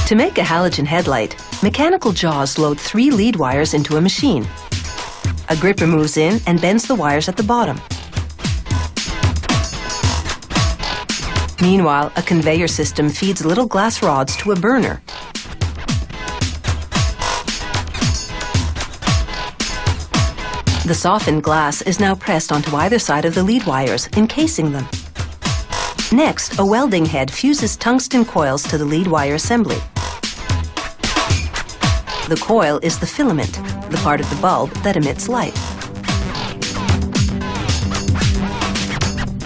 To make a halogen headlight, mechanical jaws load 3 lead wires into a machine. A gripper moves in and bends the wires at the bottom. Meanwhile, a conveyor system feeds little glass rods to a burner. The softened glass is now pressed onto either side of the lead wires, encasing them. Next, a welding head fuses tungsten coils to the lead wire assembly. The coil is the filament, the part of the bulb that emits light.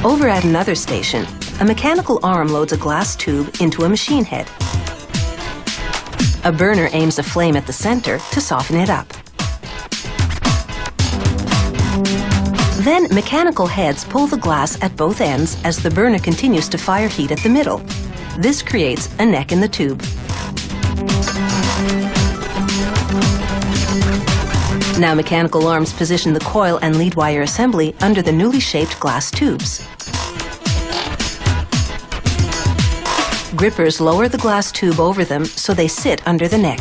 Over at another station, a mechanical arm loads a glass tube into a machine head. A burner aims a flame at the center to soften it up. Then mechanical heads pull the glass at both ends as the burner continues to fire heat at the middle. This creates a neck in the tube. Now mechanical arms position the coil and lead wire assembly under the newly shaped glass tubes. Grippers lower the glass tube over them so they sit under the neck.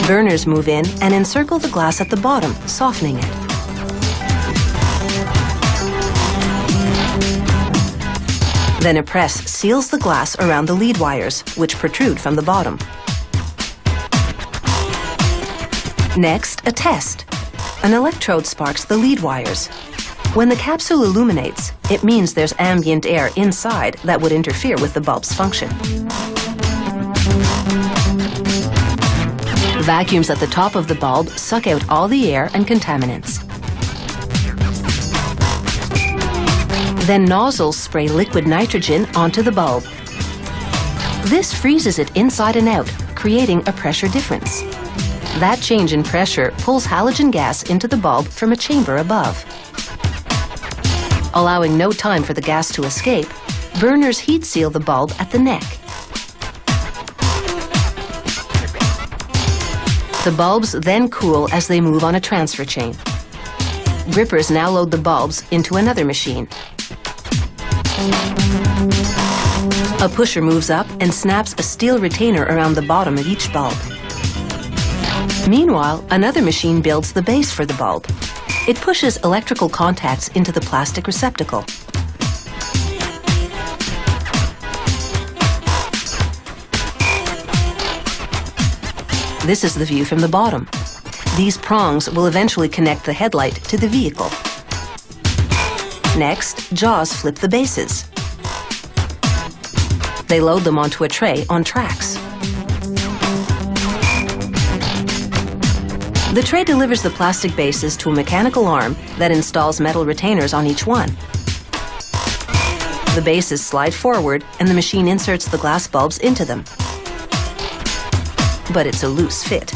Burners move in and encircle the glass at the bottom, softening it. Then a press seals the glass around the lead wires, which protrude from the bottom. Next, a test. An electrode sparks the lead wires. When the capsule illuminates, it means there's ambient air inside that would interfere with the bulb's function. Vacuums at the top of the bulb suck out all the air and contaminants. Then nozzles spray liquid nitrogen onto the bulb. This freezes it inside and out, creating a pressure difference. That change in pressure pulls halogen gas into the bulb from a chamber above. Allowing no time for the gas to escape, burners heat seal the bulb at the neck. The bulbs then cool as they move on a transfer chain. Grippers now load the bulbs into another machine. A pusher moves up and snaps a steel retainer around the bottom of each bulb. Meanwhile, another machine builds the base for the bulb. It pushes electrical contacts into the plastic receptacle. This is the view from the bottom. These prongs will eventually connect the headlight to the vehicle. Next, jaws flip the bases. They load them onto a tray on tracks. The tray delivers the plastic bases to a mechanical arm that installs metal retainers on each one. The bases slide forward and the machine inserts the glass bulbs into them. But it's a loose fit.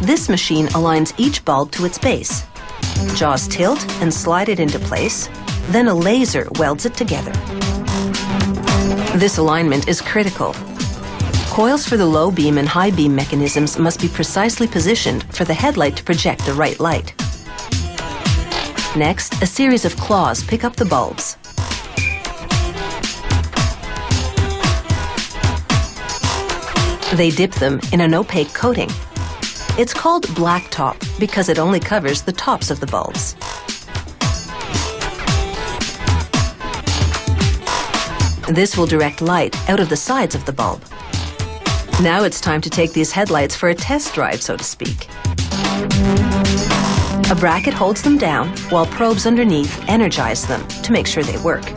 This machine aligns each bulb to its base. Jaws tilt and slide it into place, then a laser welds it together. This alignment is critical. Coils for the low beam and high beam mechanisms must be precisely positioned for the headlight to project the right light. Next, a series of claws pick up the bulbs. They dip them in an opaque coating. It's called blacktop because it only covers the tops of the bulbs. This will direct light out of the sides of the bulb. Now it's time to take these headlights for a test drive, so to speak. A bracket holds them down while probes underneath energize them to make sure they work.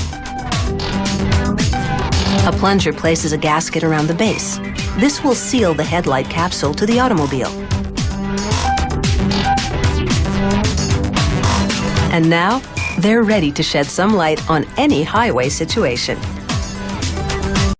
A plunger places a gasket around the base. This will seal the headlight capsule to the automobile. And now, they're ready to shed some light on any highway situation.